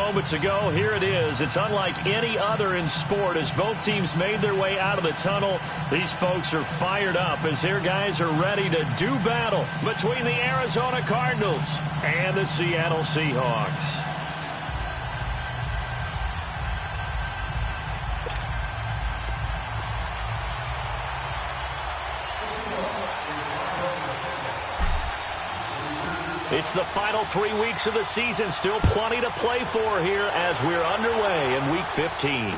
moments ago. Here it is. It's unlike any other in sport as both teams made their way out of the tunnel. These folks are fired up as their guys are ready to do battle between the Arizona Cardinals and the Seattle Seahawks. It's the final 3 weeks of the season. Still plenty to play for here as we're underway in Week 15.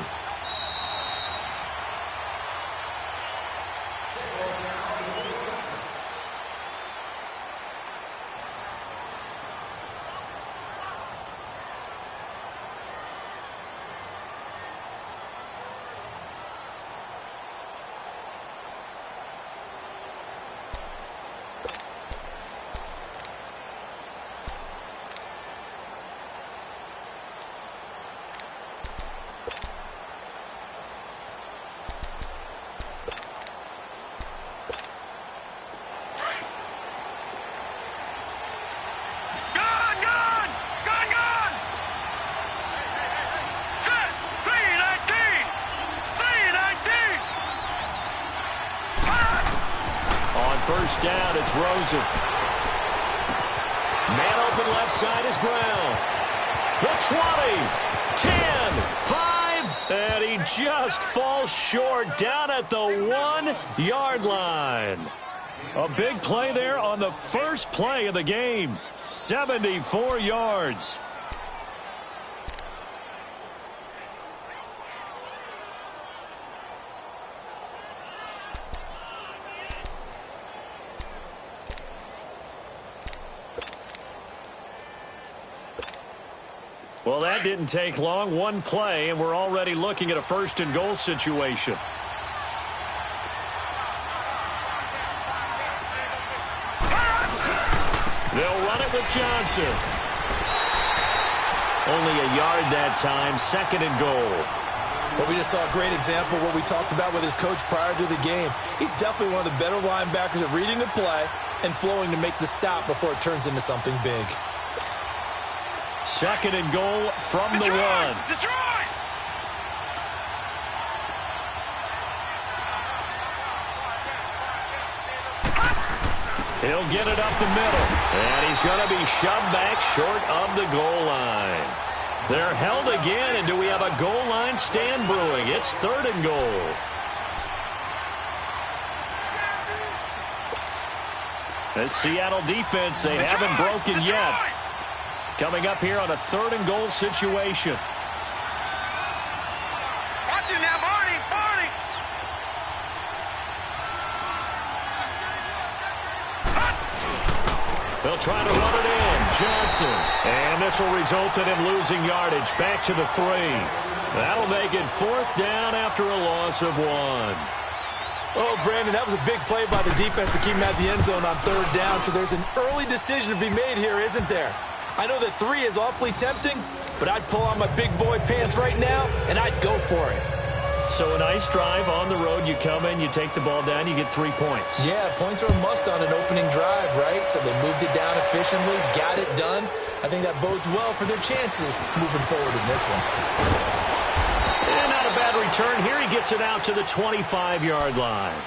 First down, it's Rosen. Man open left side is Brown. The 20, 10, 5, and he just falls short down at the 1-yard line. A big play there on the first play of the game. 74 yards. Well, that didn't take long. One play, and we're already looking at a first-and-goal situation. They'll run it with Johnson. Only a yard that time, second and goal. Well, we just saw a great example of what we talked about with his coach prior to the game. He's definitely one of the better linebackers at reading the play and flowing to make the stop before it turns into something big. Second and goal from the one. Detroit! He'll get it up the middle. And he's going to be shoved back short of the goal line. They're held again, and do we have a goal line stand brewing? It's third and goal. The Seattle defense, they haven't broken yet. Coming up here on a third and goal situation. Watch it now, Barney! Barney! They'll try to run it in. Johnson. And this will result in him losing yardage. Back to the 3. That'll make it fourth down after a loss of 1. Oh, Brandon, that was a big play by the defense to keep him at the end zone on third down. So there's an early decision to be made here, isn't there? I know that 3 is awfully tempting, but I'd pull on my big boy pants right now, and I'd go for it. So a nice drive on the road. You come in, you take the ball down, you get 3 points. Yeah, points are a must on an opening drive, right? So they moved it down efficiently, got it done. I think that bodes well for their chances moving forward in this one. And not a bad return here. He gets it out to the 25-yard line.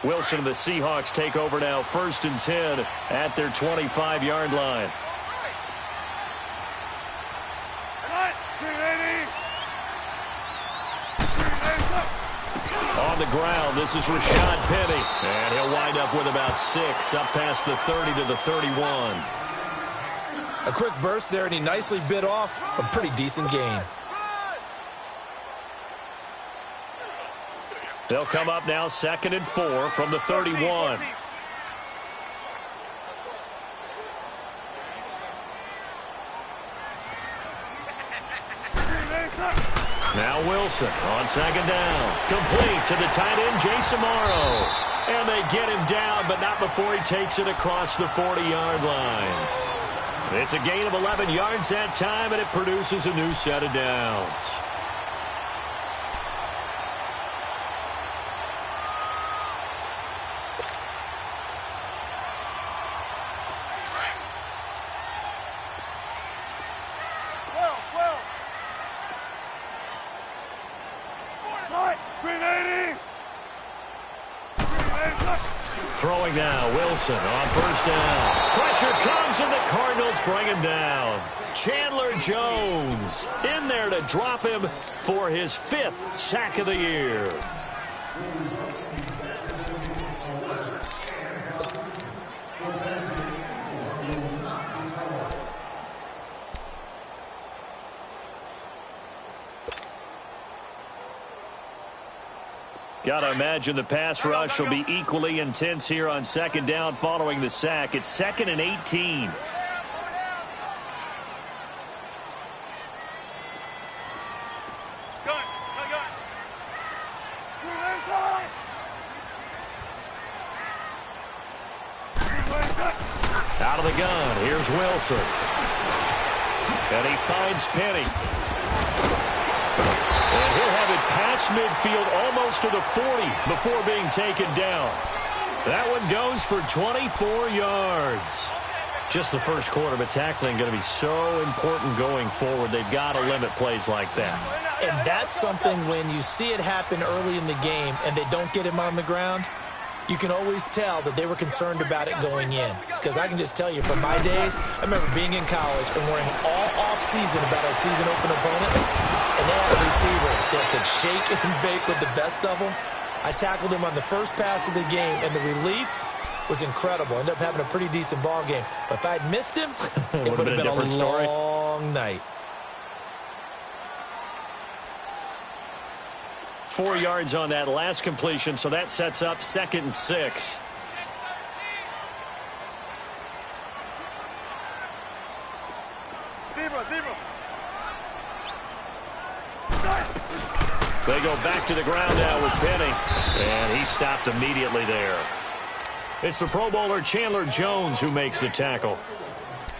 Wilson and the Seahawks take over now, 1st and 10 at their 25-yard line. On the ground, this is Rashad Penny. And he'll wind up with about 6 up past the 30 to the 31. A quick burst there, and he nicely bit off a pretty decent gain. They'll come up now 2nd and 4 from the 31. Now Wilson on 2nd down. Complete to the tight end, Jason Morrow. And they get him down, but not before he takes it across the 40-yard line. It's a gain of 11 yards that time, and it produces a new set of downs. Throwing now, Wilson on first down. Pressure comes, and the Cardinals bring him down. Chandler Jones in there to drop him for his 5th sack of the year. Got to imagine the pass rush will be equally intense here on second down following the sack. It's 2nd and 18. Out of the gun, here's Wilson. And he finds Penny. And he'll have it past midfield almost to the 40 before being taken down. That one goes for 24 yards. Just the first quarter, but tackling going to be so important going forward. They've got to limit plays like that. And that's something when you see it happen early in the game and they don't get him on the ground, you can always tell that they were concerned about it going in. Because I can just tell you from my days, I remember being in college and worrying all off-season about our season open opponent. And they had a receiver that could shake and bake with the best of them. I tackled him on the first pass of the game, and the relief was incredible. Ended up having a pretty decent ball game. But if I'd missed him, it would have been a long night. 4 yards on that last completion, so that sets up 2nd and 6. They go back to the ground now with Penny, and he stopped immediately there. It's the Pro Bowler Chandler Jones who makes the tackle.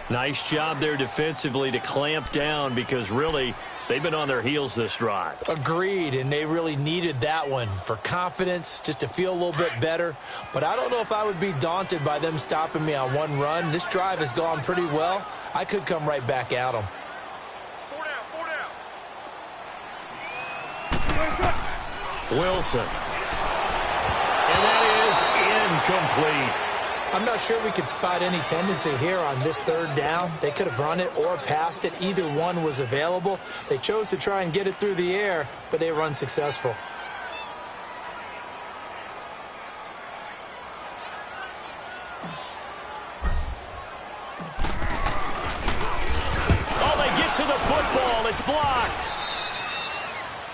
Nice job there defensively to clamp down because really they've been on their heels this drive. Agreed, and they really needed that one for confidence, just to feel a little bit better. But I don't know if I would be daunted by them stopping me on one run. This drive has gone pretty well. I could come right back at them. Wilson. And that is incomplete. I'm not sure we could spot any tendency here on this 3rd down. They could have run it or passed it. Either one was available. They chose to try and get it through the air, but they were unsuccessful. Oh, they get to the football. It's blocked.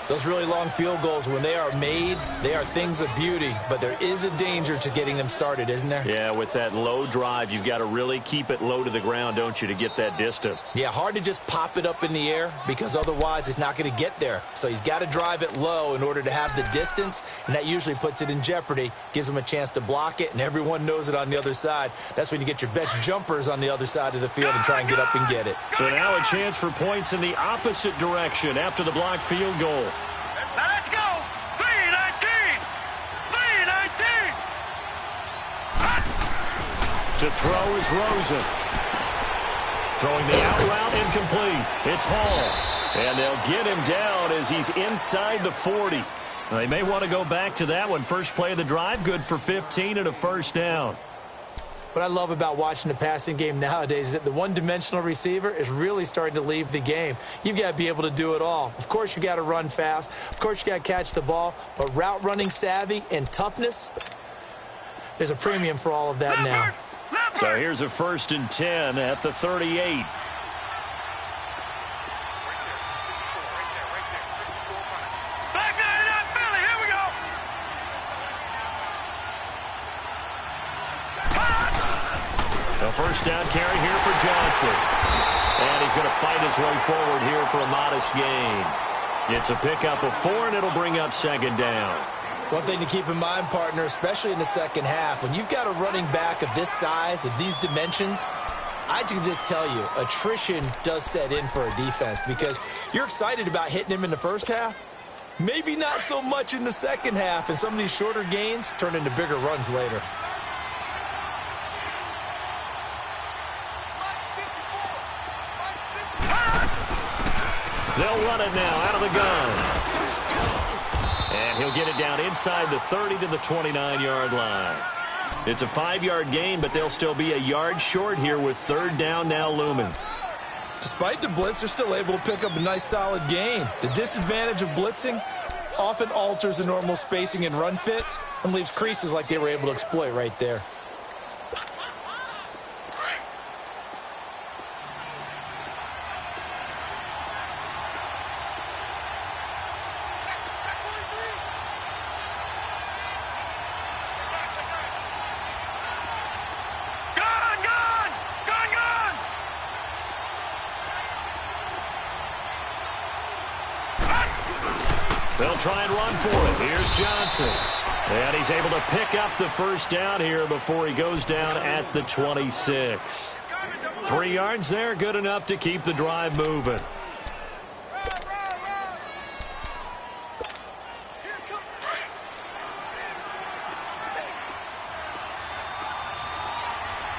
Those really long field goals, when they are made, they are things of beauty. But there is a danger to getting them started, isn't there? Yeah, with that low drive, you've got to really keep it low to the ground, don't you, to get that distance. Yeah, hard to just pop it up in the air because otherwise it's not going to get there. So he's got to drive it low in order to have the distance, and that usually puts it in jeopardy, gives him a chance to block it, and everyone knows it on the other side. That's when you get your best jumpers on the other side of the field and try and get up and get it. So now a chance for points in the opposite direction after the blocked field goal. Now let's go! 3-19! 3-19! To throw is Rosen. Throwing the out route incomplete. It's Hall. And they'll get him down as he's inside the 40. They may want to go back to that one. First play of the drive, good for 15 and a first down. What I love about watching the passing game nowadays is that the one-dimensional receiver is really starting to leave the game. You've got to be able to do it all. Of course, you got to run fast. Of course, you got to catch the ball. But route running savvy and toughness, there's a premium for all of that now. So here's a 1st and 10 at the 38. First down carry here for Johnson. And he's going to fight his way forward here for a modest gain. It's a pickup of 4, and it'll bring up 2nd down. One thing to keep in mind, partner, especially in the second half, when you've got a running back of this size, of these dimensions, I can just tell you, attrition does set in for a defense because you're excited about hitting him in the first half. Maybe not so much in the second half, and some of these shorter gains turn into bigger runs later. They'll run it now out of the gun. And he'll get it down inside the 30 to the 29-yard line. It's a 5-yard gain, but they'll still be a yard short here with third down now looming. Despite the blitz, they're still able to pick up a nice, solid gain. The disadvantage of blitzing often alters the normal spacing and run fits and leaves creases like they were able to exploit right there. They'll try and run for it. Here's Johnson. And he's able to pick up the first down here before he goes down at the 26. 3 yards there, good enough to keep the drive moving.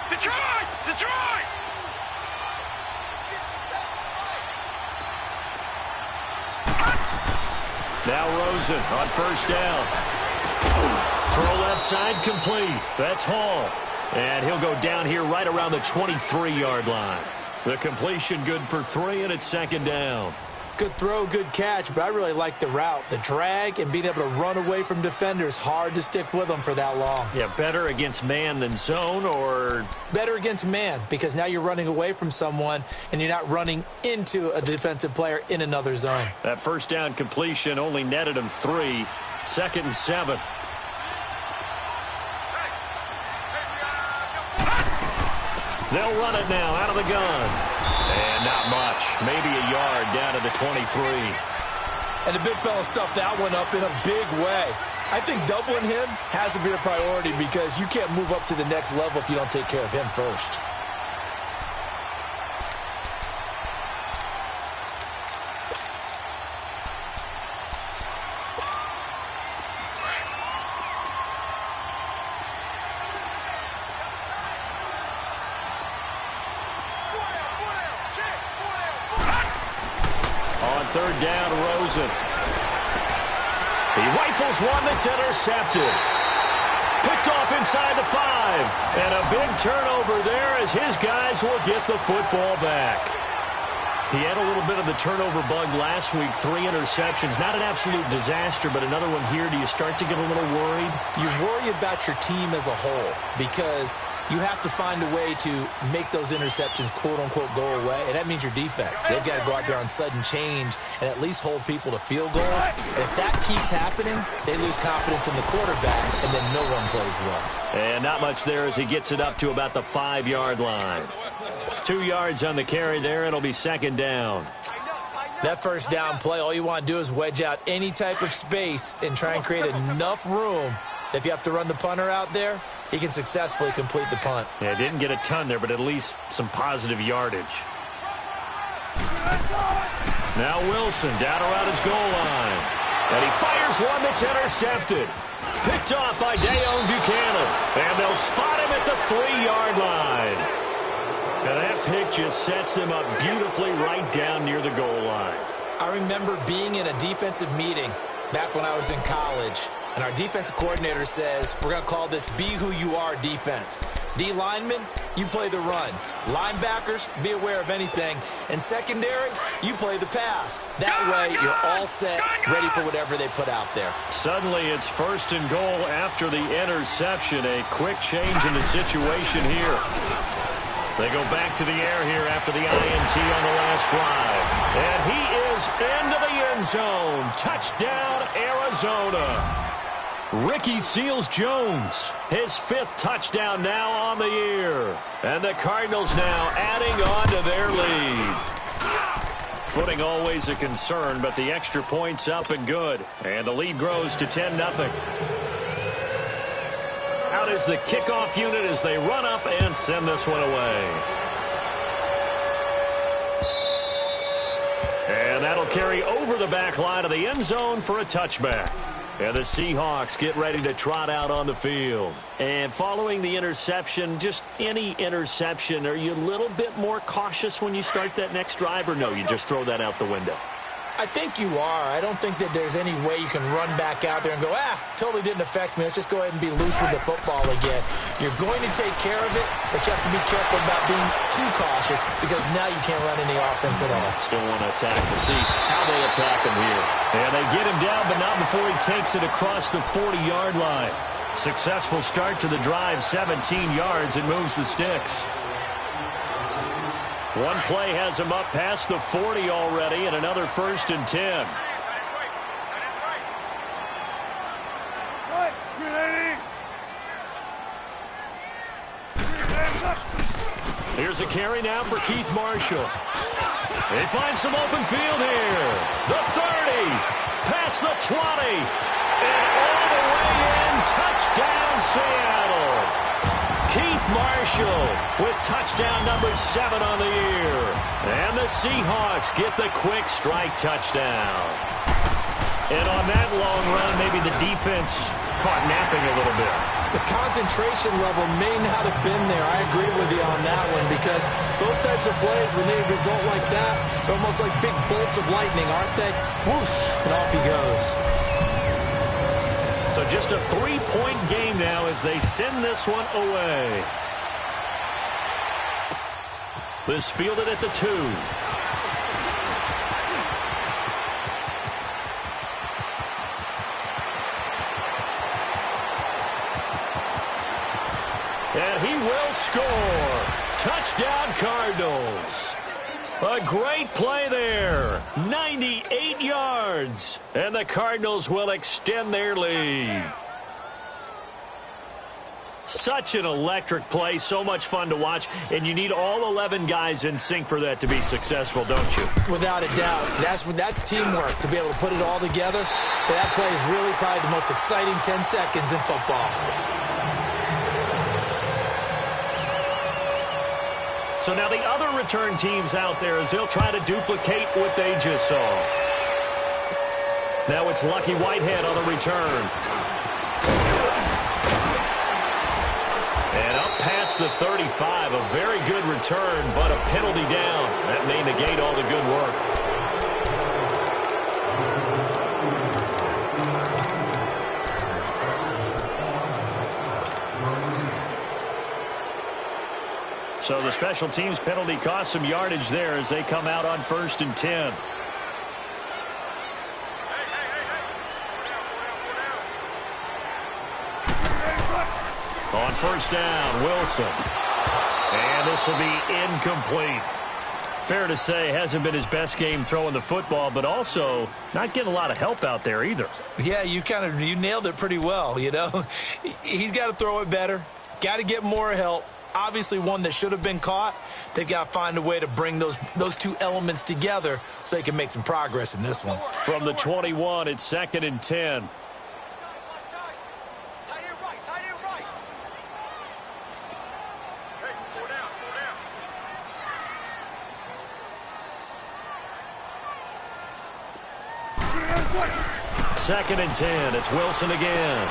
Detroit! Detroit! Now Rosen on first down. Throw left side complete. That's Hall. And he'll go down here right around the 23-yard line. The completion good for 3, and it's second down. Good throw, good catch, but I really like the route. The drag and being able to run away from defenders, hard to stick with them for that long. Yeah, better against man than zone, or? Better against man, because now you're running away from someone and you're not running into a defensive player in another zone. That first down completion only netted him 3. Second and 7. They'll run it now out of the gun. And not much. Maybe a yard down to the 23. And the big fella stuffed that one up in a big way. I think doubling him has to be a priority because you can't move up to the next level if you don't take care of him first. Third down, Rosen. He rifles one that's intercepted. Picked off inside the 5. And a big turnover there as his guys will get the football back. He had a little bit of the turnover bug last week. 3 interceptions. Not an absolute disaster, but another one here. Do you start to get a little worried? You worry about your team as a whole because you have to find a way to make those interceptions, quote-unquote, go away, and that means your defense. They've got to go out there on sudden change and at least hold people to field goals. And if that keeps happening, they lose confidence in the quarterback, and then no one plays well. And not much there as he gets it up to about the 5-yard line. 2 yards on the carry there. It'll be second down. That first down play, all you want to do is wedge out any type of space and try and create enough room. If you have to run the punter out there, he can successfully complete the punt. Yeah, didn't get a ton there, but at least some positive yardage. Now Wilson down around his goal line. And he fires one that's intercepted. Picked off by Deone Bucannon. And they'll spot him at the 3-yard line. And that pick just sets him up beautifully right down near the goal line. I remember being in a defensive meeting back when I was in college, and our defensive coordinator says, we're going to call this Be Who You Are defense. D linemen, you play the run. Linebackers, be aware of anything. And secondary, you play the pass. That way, you're all set, ready for whatever they put out there. Suddenly, it's first and goal after the interception. A quick change in the situation here. They go back to the air here after the INT on the last drive. And he is into the end zone. Touchdown, Arizona. Ricky Seals-Jones, his 5th touchdown now on the year. And the Cardinals now adding on to their lead. Footing always a concern, but the extra point's up and good. And the lead grows to 10-0. Out is the kickoff unit as they run up and send this one away. And that'll carry over the back line of the end zone for a touchback. And the Seahawks get ready to trot out on the field. And following the interception, just any interception, are you a little bit more cautious when you start that next drive, or no, you just throw that out the window? I think you are. I don't think that there's any way you can run back out there and go, totally didn't affect me. Let's just go ahead and be loose with the football again. You're going to take care of it, but you have to be careful about being too cautious because now you can't run any offense at all. Still want to attack to see how they attack him here. And they get him down, but not before he takes it across the 40-yard line. Successful start to the drive, 17 yards, and moves the sticks. One play has him up past the 40 already, and another 1st and 10. Here's a carry now for Keith Marshall. They find some open field here. The 30, past the 20, and all the way in. Touchdown, Seattle. Keith Marshall with touchdown number 7 on the year. And the Seahawks get the quick strike touchdown. And on that long run, maybe the defense caught napping a little bit. The concentration level may not have been there. I agree with you on that one because those types of plays, when they result like that, they're almost like big bolts of lightning, aren't they? Whoosh, and off he goes. So just a 3-point game now as they send this one away. This fielded at the 2. And he will score. Touchdown, Cardinals. A great play there. 98 yards. And the Cardinals will extend their lead. Such an electric play. So much fun to watch. And you need all 11 guys in sync for that to be successful, don't you? Without a doubt. That's teamwork to be able to put it all together. But that play is really probably the most exciting 10 seconds in football. So now the other return teams out there as they'll try to duplicate what they just saw. Now it's Lucky Whitehead on the return. And up past the 35, a very good return, but a penalty down. That may negate all the good work. So the special teams penalty cost some yardage there as they come out on 1st and 10. On 1st down, Wilson. And this will be incomplete. Fair to say, hasn't been his best game throwing the football, but also not getting a lot of help out there either. Yeah, you nailed it pretty well, you know. He's got to throw it better. Got to get more help. Obviously one that should have been caught. They've got to find a way to bring those two elements together so they can make some progress in this one. From the 21, it's 2nd and 10. Second and 10. It's Wilson again.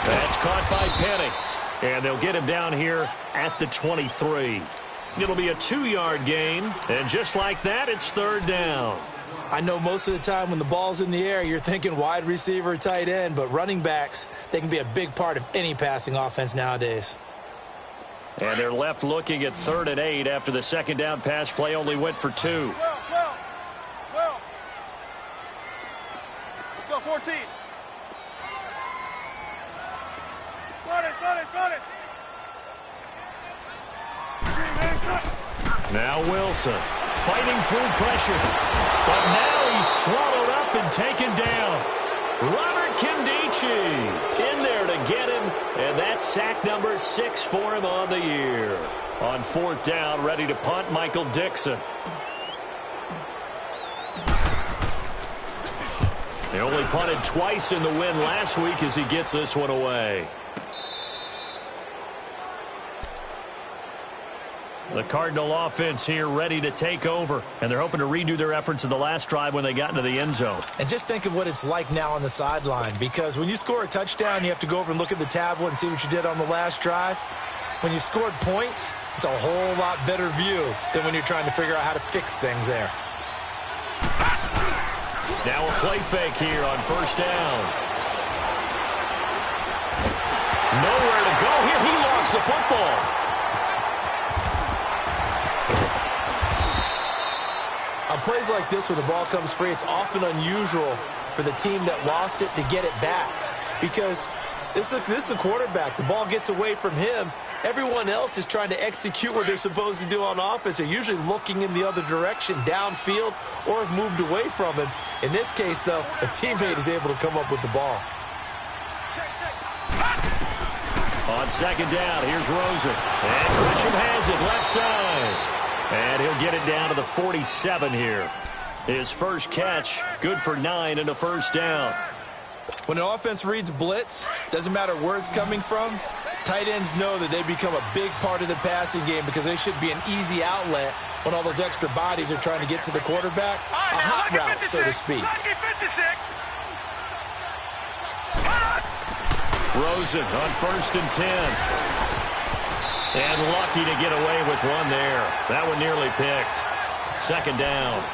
That's caught by Penny. And they'll get him down here at the 23. It'll be a 2-yard gain. And just like that, it's 3rd down. I know most of the time when the ball's in the air, you're thinking wide receiver or tight end. But running backs, they can be a big part of any passing offense nowadays. And they're left looking at 3rd and 8 after the 2nd down pass play only went for 2. Well. Let's go, 14. Got it. Now Wilson fighting through pressure. But now he's swallowed up and taken down. Robert Nkemdiche in there to get him. And that's sack number 6 for him on the year. On 4th down, ready to punt, Michael Dixon. They only punted twice in the win last week as he gets this one away. The Cardinal offense here ready to take over, and they're hoping to redo their efforts in the last drive when they got into the end zone. And just think of what it's like now on the sideline, because when you score a touchdown, you have to go over and look at the tablet and see what you did on the last drive. When you scored points, it's a whole lot better view than when you're trying to figure out how to fix things there. Now a play fake here on first down. Nowhere to go here. He lost the football. On plays like this where the ball comes free, it's often unusual for the team that lost it to get it back. Because this is the quarterback. The ball gets away from him. Everyone else is trying to execute what they're supposed to do on offense. They're usually looking in the other direction, downfield, or have moved away from him. In this case, though, a teammate is able to come up with the ball. On second down, here's Rosen. And Grisham has it left side. And he'll get it down to the 47 here. His first catch, good for 9 and a first down. When an offense reads blitz, doesn't matter where it's coming from, tight ends know that they become a big part of the passing game because they should be an easy outlet when all those extra bodies are trying to get to the quarterback. A hot route, so to speak. Rosen on first and 10. And lucky to get away with one there. That one nearly picked. Second down.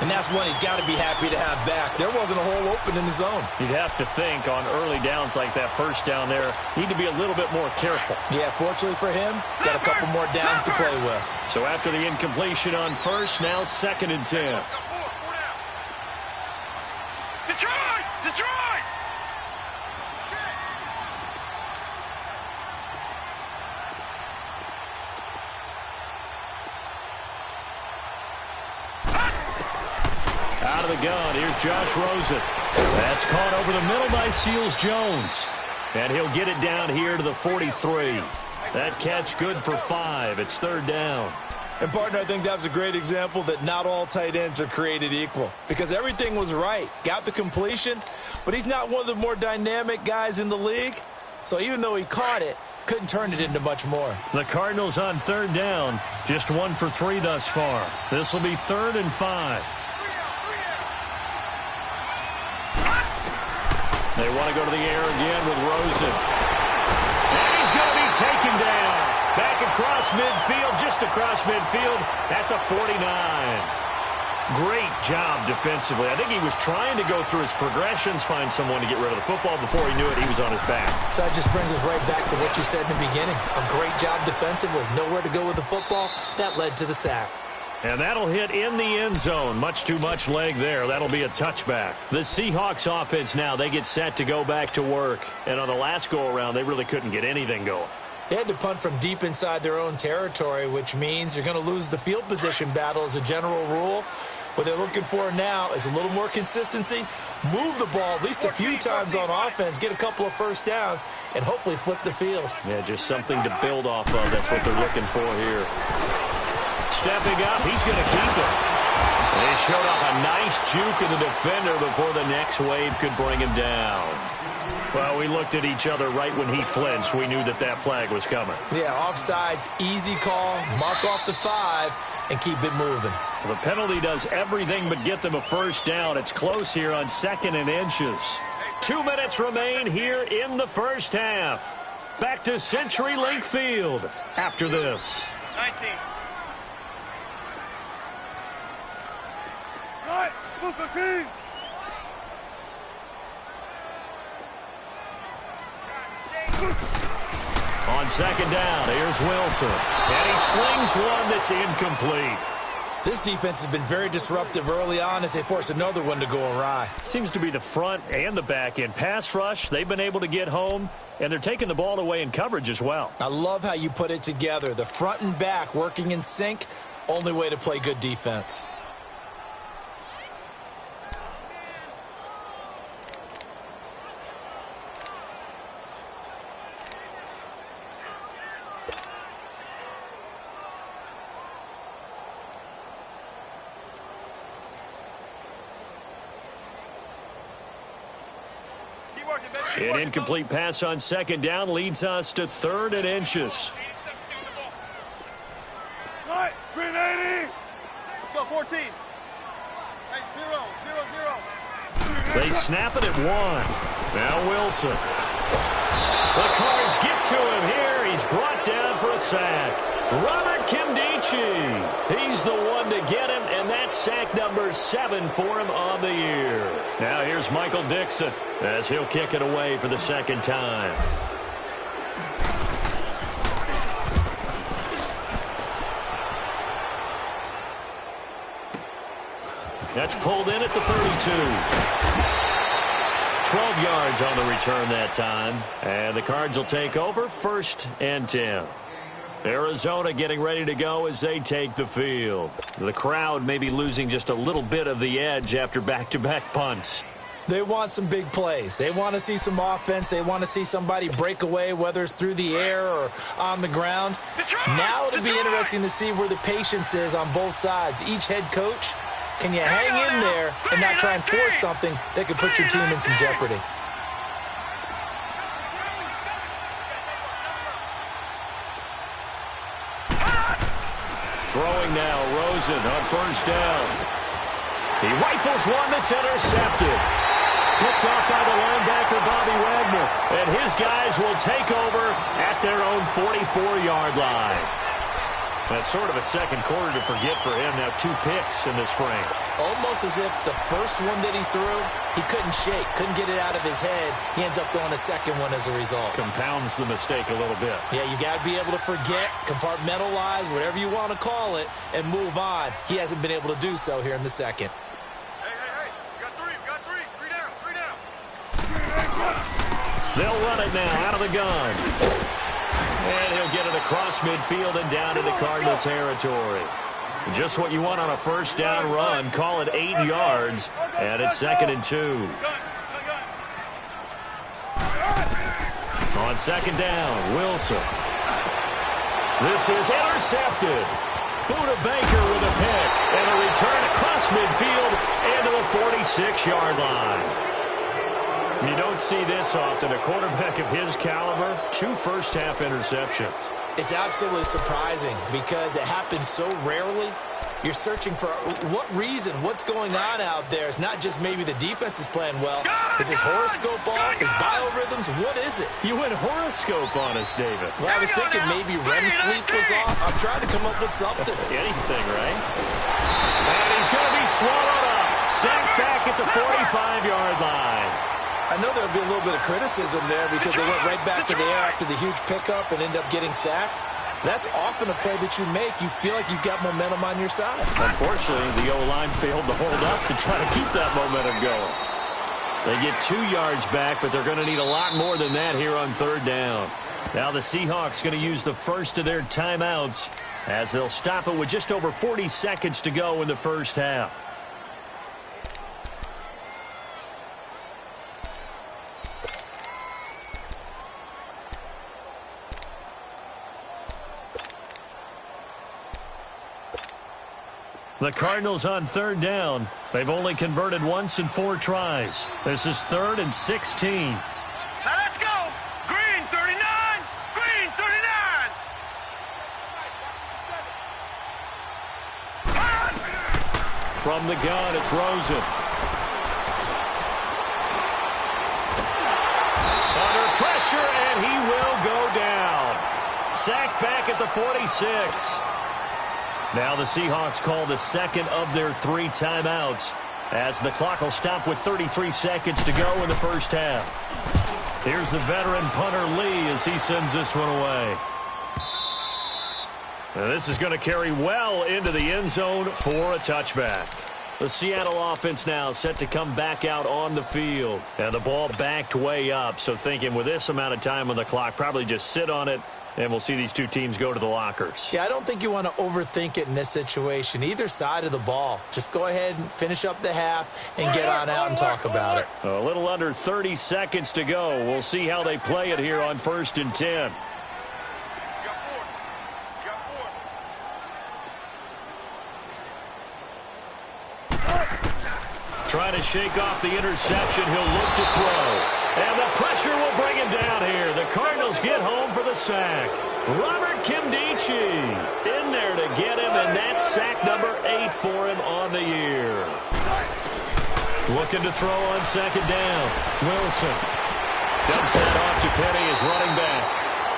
And that's one he's got to be happy to have back. There wasn't a hole open in the zone. You'd have to think on early downs like that first down there, need to be a little bit more careful. Yeah, fortunately for him, got a couple more downs to play with. So after the incompletion on first, now second and 10. Detroit! Detroit! Out of the gun, here's Josh Rosen. That's caught over the middle by Seals-Jones. And he'll get it down here to the 43. That catch good for 5. It's third down. And, partner, I think that was a great example that not all tight ends are created equal. Because everything was right. Got the completion, but he's not one of the more dynamic guys in the league. So even though he caught it, couldn't turn it into much more. The Cardinals on third down. Just 1 for 3 thus far. This will be third and 5. They want to go to the air again with Rosen. And he's going to be taken down. Back across midfield, just across midfield at the 49. Great job defensively. I think he was trying to go through his progressions, find someone to get rid of the football. Before he knew it, he was on his back. So that just brings us right back to what you said in the beginning. A great job defensively. Nowhere to go with the football. That led to the sack. And that'll hit in the end zone. Much too much leg there. That'll be a touchback. The Seahawks offense now, they get set to go back to work. And on the last go-around, they really couldn't get anything going. They had to punt from deep inside their own territory, which means you're going to lose the field position battle as a general rule. What they're looking for now is a little more consistency, move the ball at least a few times on offense, get a couple of first downs, and hopefully flip the field. Yeah, just something to build off of. That's what they're looking for here. Stepping up, he's going to keep it. They showed off a nice juke of the defender before the next wave could bring him down. Well, we looked at each other right when he flinched. We knew that that flag was coming. Yeah, offsides, easy call, mark off the 5, and keep it moving. The penalty does everything but get them a first down. It's close here on second and inches. 2 minutes remain here in the first half. Back to CenturyLink Field after this. 19. Right, move the team. On second down, here's Wilson. And he slings one that's incomplete. This defense has been very disruptive early on as they force another one to go awry. Seems to be the front and the back end. Pass rush, they've been able to get home, and they're taking the ball away in coverage as well. I love how you put it together. The front and back working in sync, only way to play good defense. An incomplete pass on second down leads us to third and inches. Right, green 80. Let's go 14. Hey, 0, 0, 0. They snap it at 1. Now Wilson. The Cards get to him here. He's brought down for a sack. Robert Nkemdiche. He's the one to get him, and that's sack number 7 for him on the year. Now here's Michael Dixon as he'll kick it away for the second time. That's pulled in at the 32. 12 yards on the return that time. And the Cards will take over 1st and 10. Arizona getting ready to go as they take the field. The crowd may be losing just a little bit of the edge after back-to-back punts. They want some big plays. They want to see some offense. They want to see somebody break away, whether it's through the air or on the ground. Now it'll be interesting to see where the patience is on both sides. Each head coach, can you hang in there and not try and force something that could put your team in some jeopardy? Throwing now, Rosen on 1st down. He rifles one that's intercepted. Picked off by the linebacker, Bobby Wagner. And his guys will take over at their own 44-yard line. That's sort of a second quarter to forget for him. Now 2 picks in this frame. Almost as if the first one that he threw, he couldn't shake, couldn't get it out of his head. He ends up throwing a second one as a result. Compounds the mistake a little bit. Yeah, you got to be able to forget, compartmentalize, whatever you want to call it, and move on. He hasn't been able to do so here in the second. Hey. We got three. 3 down. They'll run it now out of the gun. And he'll get it across midfield and down into Cardinal territory. Just what you want on a 1st down run. Call it 8 yards, and it's 2nd and 2. On 2nd down, Wilson. This is intercepted. Buda Baker with a pick, and a return across midfield and to the 46-yard line. You don't see this often. A quarterback of his caliber, 2 first-half interceptions. It's absolutely surprising because it happens so rarely. You're searching for what reason, what's going on out there. It's not just maybe the defense is playing well. Is his horoscope off? His biorhythms? What is it? You went horoscope on us, David. Well, I was thinking maybe REM sleep was off. I'm trying to come up with something. Anything, right? And he's going to be swallowed up. Sacked back at the 45-yard line. I know there'll be a little bit of criticism there because they went right back to the air after the huge pickup and end up getting sacked. That's often a play that you make. You feel like you've got momentum on your side. Unfortunately, the O-line failed to hold up to try to keep that momentum going. They get 2 yards back, but they're going to need a lot more than that here on 3rd down. Now the Seahawks going to use the first of their timeouts as they'll stop it with just over 40 seconds to go in the first half. The Cardinals on 3rd down. They've only converted once in 4 tries. This is 3rd and 16. Now let's go. Green 39. Green 39. From the gun, it's Rosen. Under pressure, and he will go down. Sacked back at the 46. Now the Seahawks call the second of their 3 timeouts as the clock will stop with 33 seconds to go in the first half. Here's the veteran punter Lee as he sends this one away. Now this is going to carry well into the end zone for a touchback. The Seattle offense now set to come back out on the field. And the ball backed way up, so thinking with this amount of time on the clock, probably just sit on it. And we'll see these 2 teams go to the lockers. Yeah, I don't think you want to overthink it in this situation. Either side of the ball. Just go ahead and finish up the half and get on out and talk about it. A little under 30 seconds to go. We'll see how they play it here on 1st and 10. Trying to shake off the interception. He'll look to throw. And the pressure will bring him down here. The Cardinals get home for the sack. Robert Nkemdiche in there to get him, and that's sack number 8 for him on the year. Looking to throw on 2nd down. Wilson. Dumps that off to Penny as running back.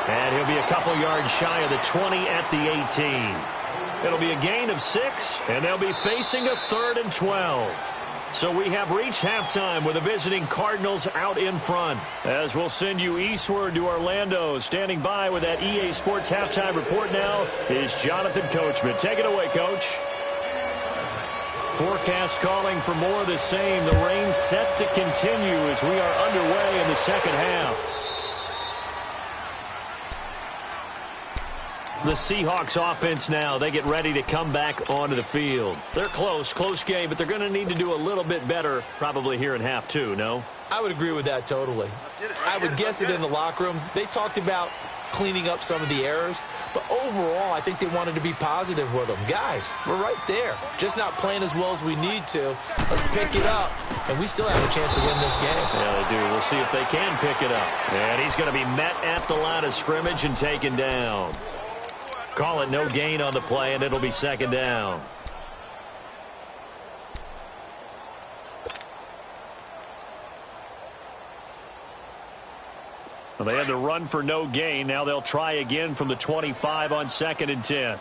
And he'll be a couple yards shy of the 20 at the 18. It'll be a gain of 6, and they'll be facing a 3rd and 12. So we have reached halftime with the visiting Cardinals out in front. As we'll send you eastward to Orlando. Standing by with that EA Sports halftime report now is Jonathan Coachman. Take it away, Coach. Forecast calling for more of the same. The rain set to continue as we are underway in the second half. The Seahawks offense now, they get ready to come back onto the field. They're close game, but they're going to need to do a little bit better probably here in half 2, no? I would agree with that totally. I would guess it in the locker room. They talked about cleaning up some of the errors, but overall I think they wanted to be positive with them. Guys, we're right there. Just not playing as well as we need to. Let's pick it up, and we still have a chance to win this game. Yeah, they do. We'll see if they can pick it up. And he's going to be met at the line of scrimmage and taken down. Call it no gain on the play, and it'll be second down. Well, they had to run for no gain. Now they'll try again from the 25 on 2nd and 10.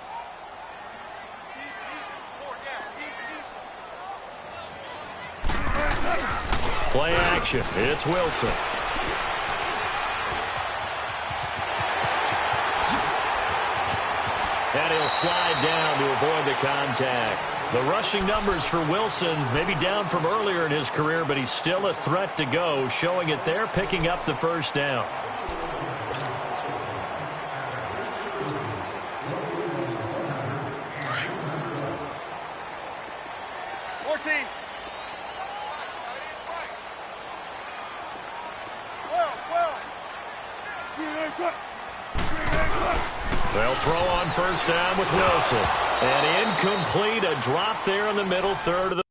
Play action. It's Wilson. And he'll slide down to avoid the contact. The rushing numbers for Wilson maybe down from earlier in his career, but he's still a threat to go, showing it there, picking up the first down. They'll throw on first down with Wilson. And incomplete, a drop there in the middle third of the